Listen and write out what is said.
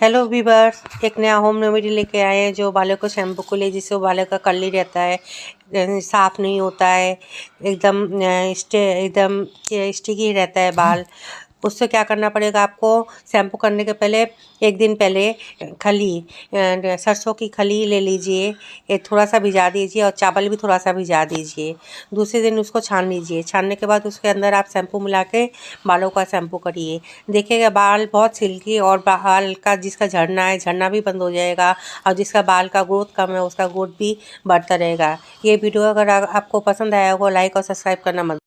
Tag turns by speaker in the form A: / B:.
A: Hello viewers, एक नया home remedy लेके आए हैं जो बालों को शैम्पू को लिए, जिससे बालों का कर्ली रहता है, साफ़ नहीं होता है, एकदम स्टिकी रहता है बाल। उससे क्या करना पड़ेगा आपको? शैम्पू करने के पहले एक दिन पहले खली सरसों की खली ले लीजिए, ये थोड़ा सा भिजा दीजिए और चावल भी थोड़ा सा भिजा दीजिए। दूसरे दिन उसको छान लीजिए। छानने के बाद उसके अंदर आप शैम्पू मिला के बालों का शैम्पू करिए। देखिएगा बाल बहुत सिल्की और बाल का जिसका झड़ना है झड़ना भी बंद हो जाएगा, और जिसका बाल का ग्रोथ कम है उसका ग्रोथ भी बढ़ता रहेगा। ये वीडियो अगर आपको पसंद आया हो, लाइक और सब्सक्राइब करना मत